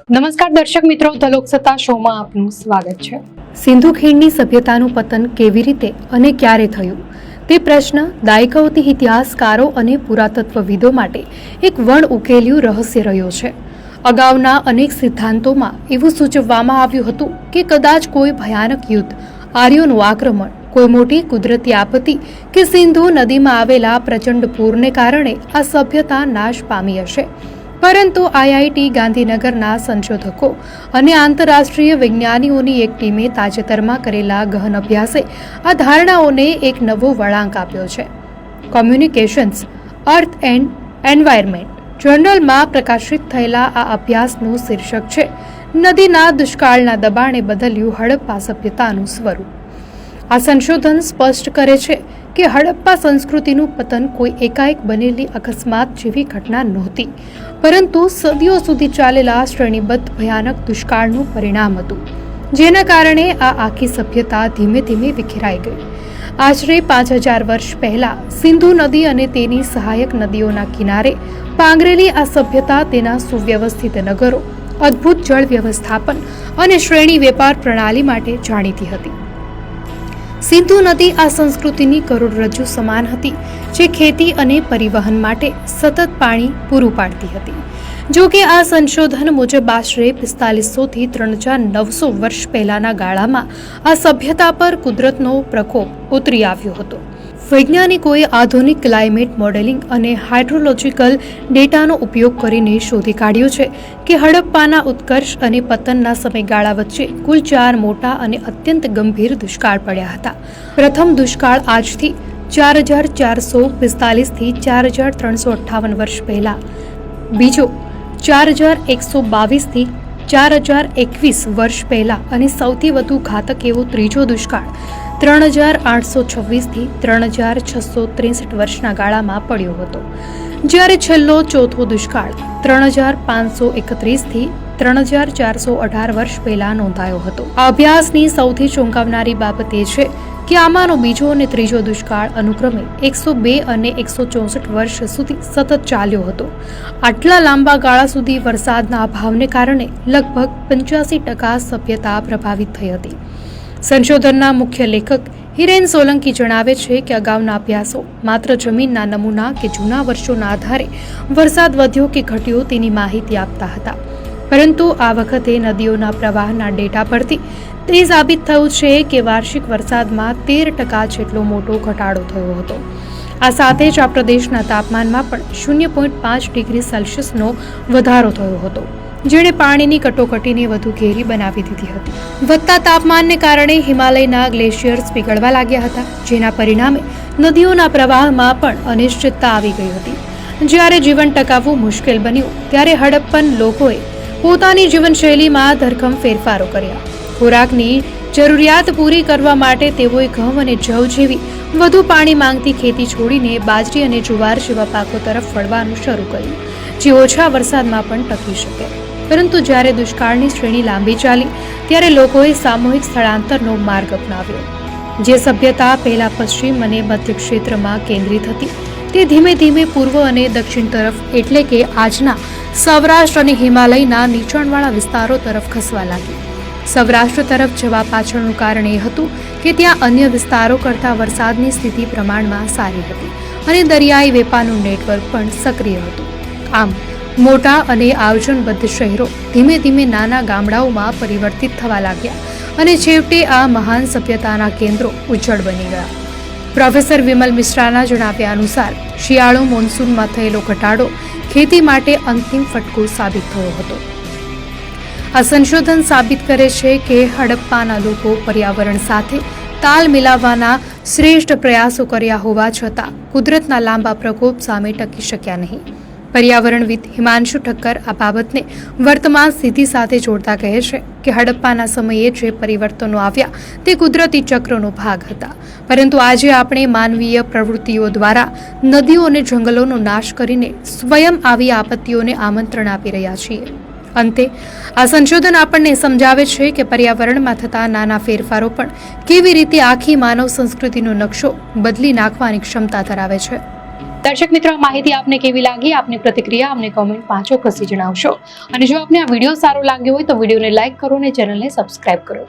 નમસ્કાર દર્શક મિત્રો, ધ લોકસત્તા શોમાં આપનું સ્વાગત છે। સિંધુ ખીણની સભ્યતાનું પતન કેવી રીતે અને ક્યારે થયું તે પ્રશ્ન દાયકાઓથી ઇતિહાસકારો અને પુરાતત્વવિદો માટે એક વણ ઉકેલ્યું રહસ્ય રહ્યો છે। અગાઉના અનેક સિદ્ધાંતોમાં એવું સૂચવવામાં આવ્યું હતું કે કદાચ કોઈ ભયાનક યુદ્ધ, આર્યોનું આક્રમણ, કોઈ મોટી કુદરતી આપત્તિ કે સિંધુ નદીમાં આવેલા પ્રચંડ પૂરને કારણે આ સભ્યતા નાશ પામી હશે। પરંતુ આઈઆઈટી ગાંધીનગરના સંશોધકો અને આંતરરાષ્ટ્રીય વિજ્ઞાનીઓની એક ટીમે તાજેતરમાં કરેલા ગહન અભ્યાસે આ ધારણાઓને એક નવો વળાંક આપ્યો છે। કોમ્યુનિકેશન્સ અર્થ એન્ડ એન્વાયરમેન્ટ જર્નલમાં પ્રકાશિત થયેલા આ અભ્યાસનું શીર્ષક છે નદીના દુષ્કાળના દબાણે બદલ્યું હડપ્પા સભ્યતાનું સ્વરૂપ। આ સંશોધન સ્પષ્ટ કરે છે કે હડપ્પા સંસ્કૃતિનું પતન કોઈ એકાએક બનેલી અકસ્માત જેવી ઘટના નહોતી, પરંતુ સદીઓ સુધી ચાલેલા શ્રેણીબદ્ધ ભયાનક દુષ્કાળનું પરિણામ હતું, જેના કારણે આ આખી સભ્યતા ધીમે ધીમે વિખેરાઈ ગઈ। આશરે 5000 વર્ષ પહેલા સિંધુ નદી અને તેની સહાયક નદીઓના કિનારે પાંગરેલી આ સભ્યતા તેના સુવ્યવસ્થિત નગરો, અદ્ભુત જળ વ્યવસ્થાપન અને શ્રેણી વેપાર પ્રણાલી માટે જાણીતી હતી। સિંધુ નદી આ સંસ્કૃતિની કરોડરજ્જુ સમાન હતી, જે ખેતી અને પરિવહન માટે સતત પાણી પૂરું પાડતી હતી। જો કે આ સંશોધન મુજબ આશરે 4500 થી 3900 વર્ષ પહેલાના ગાળામાં આ સભ્યતા પર કુદરતનો પ્રકોપ ઉતરી આવ્યો હતો। વૈજ્ઞાનિકોએ આધુનિક ક્લાઇમેટ મોડેલિંગ અને હાઇડ્રોલોજિકલ ડેટાનો ઉપયોગ કરીને શોધી કાઢ્યું છે કે હડપ્પાના ઉત્કર્ષ અને પતનના સમયગાળા વચ્ચે કુલ 4 મોટા અને અત્યંત ગંભીર દુષ્કાળ પડ્યા હતા। પ્રથમ દુષ્કાળ આજથી 4445 થી 4358 વર્ષ પહેલા, બીજો 4122 થી 4021 વર્ષ પહેલા અને સૌથી વધુ ઘાતક એવો ત્રીજો દુષ્કાળ 3826 થી 3663 વર્ષના ગાળામાં પડ્યો હતો, જ્યારે છેલ્લો ચોથો દુષ્કાળ 3531 થી 3418 વર્ષ પહેલા નોંધાયો હતો। આ અભ્યાસની સૌથી ચોંકાવનારી બાબત એ છે કે આમાંનો બીજો અને ત્રીજો દુષ્કાળ અનુક્રમે 102 અને 164 વર્ષ સુધી સતત ચાલ્યો હતો। આટલા લાંબા ગાળા સુધી વરસાદના અભાવને કારણે લગભગ 85% સભ્યતા પ્રભાવિત થઈ હતી। સંશોધનના મુખ્ય લેખક હિરેન સોલંકી જણાવે છે કે અગાઉના અભ્યાસો માત્ર જમીનના નમૂના કે જૂના વર્ષોના આધારે વરસાદ વધ્યો કે ઘટ્યો તેની માહિતી આપતા હતા, પરંતુ આ વખતે નદીઓના પ્રવાહના ડેટા પરથી તે સાબિત થયું છે કે વાર્ષિક વરસાદમાં 13% જેટલો મોટો ઘટાડો થયો હતો। આ સાથે જ આ પ્રદેશના તાપમાનમાં પણ 0.5 ડિગ્રી સેલ્સિયસનો વધારો થયો હતો, જેણે પાણીની કટોકટીને વધુ ઘેરી બનાવી દીધી હતી। વધતા તાપમાનને કારણે હિમાલયના ગ્લેશિયર્સ પીગળવા લાગ્યા હતા, જેના પરિણામે નદીઓના પ્રવાહમાં પણ અનિશ્ચિતતા આવી ગઈ હતી। જ્યારે જીવન ટકાવવું મુશ્કેલ બન્યું, ત્યારે હડપ્પન લોકોએ પોતાની જીવનશૈલીમાં ધરખમ ફેરફારો કર્યા। ખોરાકની જરૂરિયાત પૂરી કરવા માટે તેઓએ ઘઉં અને જવ જેવી વધુ પાણી માંગતી ખેતી છોડીને બાજરી અને જુવાર જેવા પાકો તરફ વળવાનું શરૂ કર્યું, જે ઓછા વરસાદમાં પણ ટકી શકે। પરંતુ જ્યારે દુષ્કાળની શ્રેણી લાંબી ચાલી, ત્યારે લોકોએ સામૂહિક સ્થળાંતરનો માર્ગ અપનાવ્યો। જે સભ્યતા પહેલા પશ્ચિમ અને મધ્ય ક્ષેત્રમાં કેન્દ્રિત હતી, તે ધીમે ધીમે પૂર્વ અને દક્ષિણ તરફ, એટલે કે આજના સૌરાષ્ટ્ર અને હિમાલયના નીચાણવાળા વિસ્તારો તરફ ખસવા લાગી। સૌરાષ્ટ્ર તરફ જવા પાછળનું કારણ એ હતું કે ત્યાં અન્ય વિસ્તારો કરતાં વરસાદની સ્થિતિ પ્રમાણમાં સારી હતી અને દરિયાઈ વેપારનું નેટવર્ક પણ સક્રિય હતું। આમ મોટા અને આયોજનબદ્ધ શહેરો ધીમે ધીમે નાના ગામડાઓમાં પરિવર્તિત થવા લાગ્યા અને છેવટે આ મહાન સભ્યતાના કેન્દ્રો ઉજ્જડ બની ગયા। પ્રોફેસર વિમલ મિશ્રાના જણાવ્યા અનુસાર શિયાળુ મોન્સૂનમાં થયેલો ઘટાડો ખેતી માટે અંતિમ ફટકો સાબિત થયો હતો। આ સંશોધન સાબિત કરે છે કે હડપ્પાના લોકો પર્યાવરણ સાથે તાલ મિલાવવાના શ્રેષ્ઠ પ્રયાસો કર્યા હોવા છતાં કુદરતના લાંબા પ્રકોપ સામે ટકી શક્યા નહીં। પર્યાવરણવિદ હિમાંશુ ઠક્કર આ બાબતને વર્તમાન સ્થિતિ સાથે જોડતા કહે છે કે હડપ્પાના સમયે જે પરિવર્તનો આવ્યા તે કુદરતી ચક્રનો ભાગ હતા, પરંતુ આજે આપણે માનવીય પ્રવૃત્તિઓ દ્વારા નદીઓ અને જંગલોનો નાશ કરીને સ્વયં આવી આપત્તિઓને આમંત્રણ આપી રહ્યા છીએ। અંતે આ સંશોધન આપણને સમજાવે છે કે પર્યાવરણમાં થતા નાના ફેરફારો પણ કેવી રીતે આખી માનવ સંસ્કૃતિનો નકશો બદલી નાખવાની ક્ષમતા ધરાવે છે। દર્શક મિત્રો, આ માહિતી આપને કેવી લાગી? આપની પ્રતિક્રિયા અમને કોમેન્ટમાં ચોક્કસથી જણાવશો. અને જો આપને આ વિડીયો સારો લાગ્યો હોય તો વિડીયોને લાઇક કરો અને ચેનલને સબસ્ક્રાઇબ કરો.